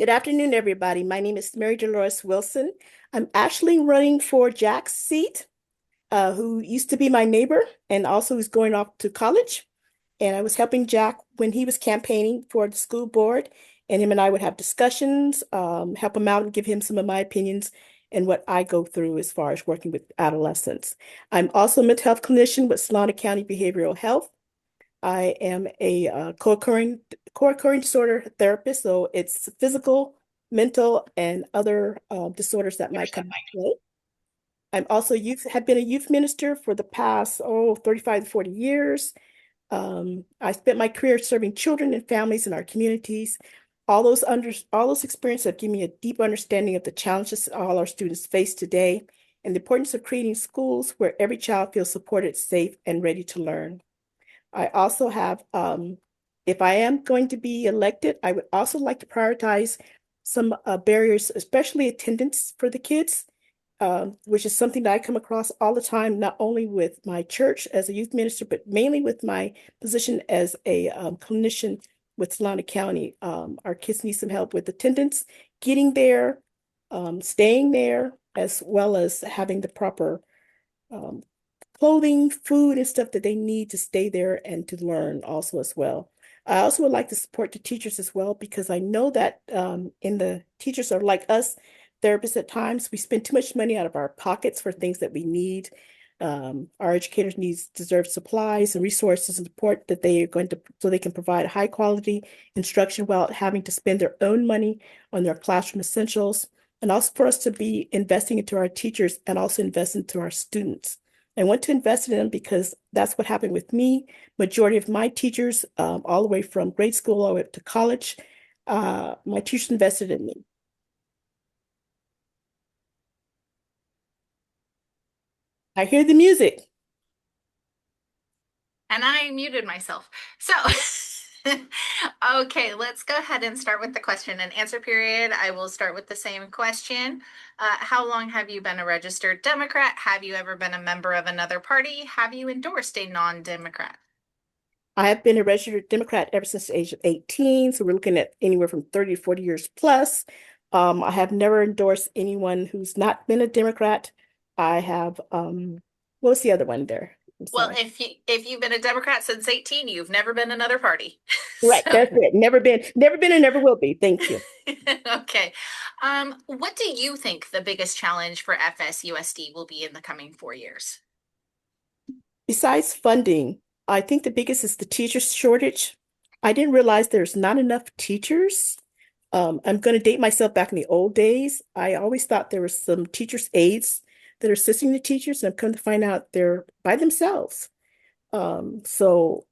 Good afternoon, everybody. My name is Mary Delores Wilson. I'm actually running for Jack's seat, who used to be my neighbor and also is going off to college. And I was helping Jack when he was campaigning for the school board, and him and I would have discussions, help him out and give him some of my opinions and what I go through as far as working with adolescents. I'm also a mental health clinician with Solano County Behavioral Health. I am a co-occurring disorder therapist, so it's physical, mental, and other disorders that might come into play. I'm also have been a youth minister for the past 35 to 40 years. I spent my career serving children and families in our communities. All those experiences have given me a deep understanding of the challenges all our students face today and the importance of creating schools where every child feels supported, safe, and ready to learn. I also have, if I am going to be elected, I would also like to prioritize some barriers, especially attendance for the kids, which is something that I come across all the time, not only with my church as a youth minister, but mainly with my position as a clinician with Solano County. Our kids need some help with attendance, getting there, staying there, as well as having the proper um, clothing, food, and stuff that they need to stay there and to learn also as well. I also would like to support the teachers as well because I know that in the teachers are like us, therapists at times, we spend too much money out of our pockets for things that we need. Our educators deserve supplies and resources and support that they are going to, so they can provide high quality instruction without having to spend their own money on their classroom essentials. And also for us to be investing into our teachers and also invest into our students. I want to invest in them because that's what happened with me. Majority of my teachers, all the way from grade school all the way up to college, my teachers invested in me. I hear the music. And I muted myself. So, okay, let's go ahead and start with the question and answer period. I will start with the same question. How long have you been a registered Democrat? Have you ever been a member of another party? Have you endorsed a non-Democrat? I have been a registered Democrat ever since the age of 18. So we're looking at anywhere from 30 to 40 years plus. I have never endorsed anyone who's not been a Democrat. I have, what was the other one there? I'm Well, sorry. if you've been a Democrat since 18, you've never been another party. Right, So, that's it. Never been and never will be. Thank you. okay. What do you think the biggest challenge for FSUSD will be in the coming 4 years? Besides funding, I think the biggest is the teacher shortage. I didn't realize there's not enough teachers. I'm going to date myself back in the old days. I always thought there was some teachers' aides that are assisting the teachers, and I've come to find out they're by themselves. So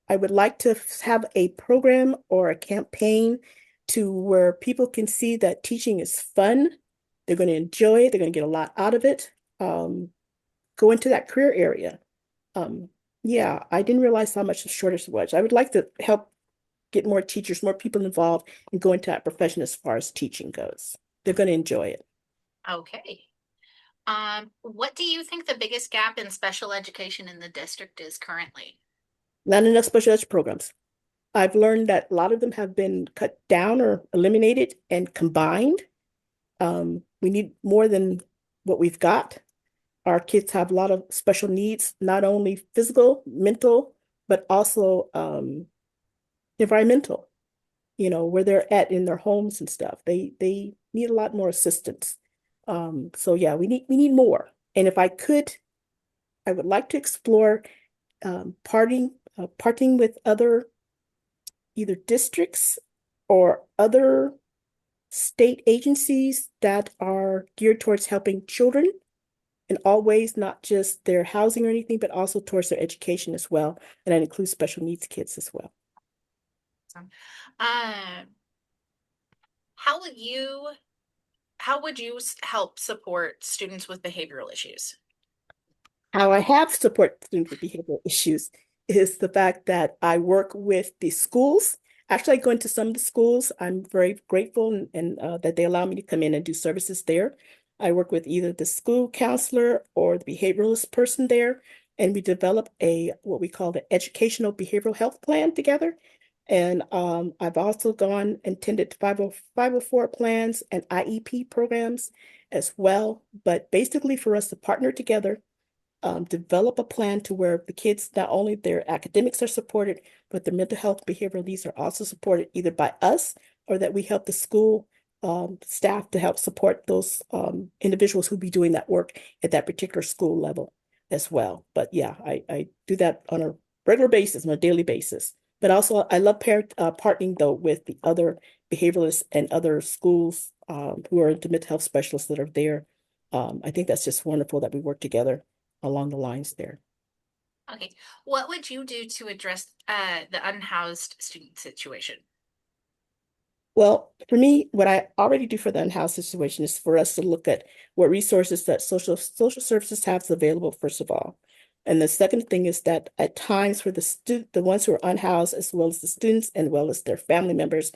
I would like to have a program or a campaign to where people can see that teaching is fun. They're going to enjoy it. They're going to get a lot out of it. Go into that career area. Um, yeah, I didn't realize how much the shortage was. I would like to help get more teachers, more people involved and go into that profession as far as teaching goes. They're going to enjoy it. Okay. What do you think the biggest gap in special education in the district is currently? Not enough special ed programs. I've learned that a lot of them have been cut down or eliminated and combined. We need more than what we've got. Our kids have a lot of special needs, not only physical, mental, but also environmental, where they're at in their homes and stuff. They need a lot more assistance. So yeah, we need more. And if I could, I would like to explore partnering with other either districts or other state agencies that are geared towards helping children in all ways, not just their housing or anything, but also towards their education as well. And that includes special needs kids as well. Um, how would you help support students with behavioral issues? How I have supported students with behavioral issues is the fact that I work with the schools. Actually, I go into some of the schools. I'm very grateful and that they allow me to come in and do services there. I work with either the school counselor or the behavioralist person there, and we develop what we call the educational behavioral health plan together. And I've also gone and tended 504 plans and IEP programs as well. But basically, for us to partner together, develop a plan to where the kids, not only their academics are supported, but their mental health, behavioral needs are also supported either by us or that we help the school staff to help support those individuals who be doing that work at that particular school level as well. But yeah, I do that on a regular basis, on a daily basis. But also, I love partnering though with the other behavioralists and other schools who are into mental health specialists that are there. I think that's just wonderful that we work together along the lines there. Okay. What would you do to address the unhoused student situation? Well, for me, what I already do for the in-house situation is for us to look at what resources that social services have available, first of all. And the second thing is that at times for the ones who are unhoused, as well as the students and well as their family members,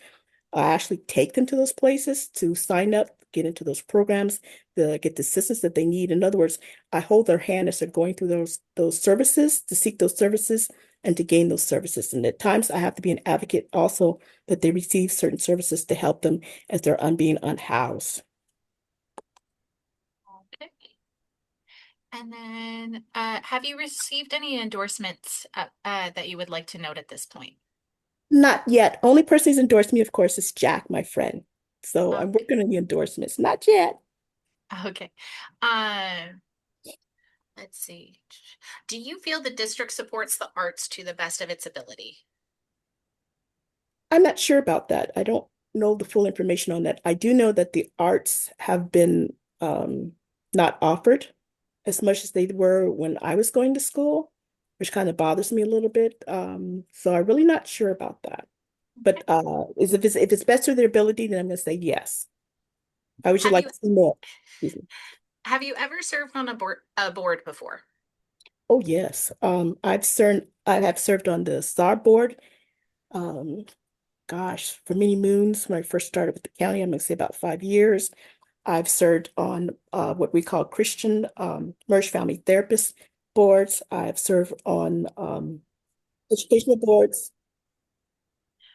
I actually take them to those places to sign up, get into those programs, to get the assistance that they need. In other words, I hold their hand as they're going through those services, to seek those services and to gain those services. And at times I have to be an advocate also that they receive certain services to help them as they're being unhoused. Okay. And then, have you received any endorsements that you would like to note at this point? Not yet. Only person who's endorsed me, of course, is Jack, my friend. So I'm Okay. working on the endorsements. Not yet. Okay. Uh, let's see. Do you feel the district supports the arts to the best of its ability? I'm not sure about that. I don't know the full information on that. I do know that the arts have been not offered as much as they were when I was going to school, which kind of bothers me a little bit. So I'm really not sure about that. Okay. But if it's best to their ability, then I'm going to say yes. How would you Have like you to see more? Excuse me. have you ever served on a board before? Oh yes. I have served on the STAR board. Um, gosh, for many moons when I first started with the county, I'm going to say about 5 years. I've served on what we call Christian Merge Family Therapist boards. I've served on educational boards.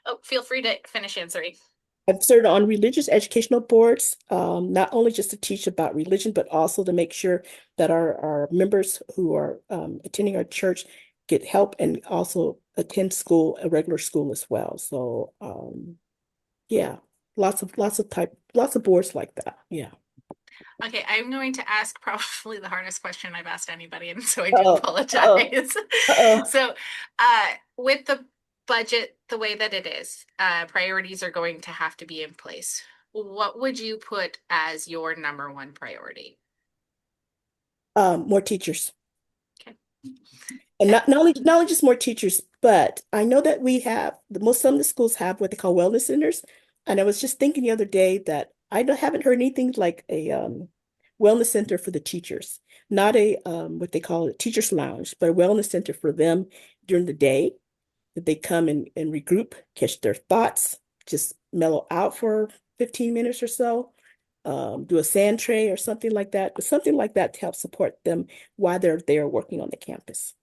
Oh, feel free to finish answering. I've served on religious educational boards, not only just to teach about religion, but also to make sure that our members who are attending our church get help and also attend school, a regular school as well. So yeah, lots of boards like that. Yeah. Okay, I'm going to ask probably the hardest question I've asked anybody, and so I do Uh-oh, uh-oh, apologize. uh-oh. So, with the budget the way that it is, priorities are going to have to be in place. What would you put as your number one priority? More teachers. Okay. And not only just more teachers, but I know that we have some of the schools have what they call wellness centers. And I was just thinking the other day that haven't heard anything like a wellness center for the teachers, not a what they call a teachers lounge, but a wellness center for them during the day that they come and regroup, catch their thoughts, just mellow out for 15 minutes or so, do a sand tray or something like that, but something like that to help support them while they're there working on the campus.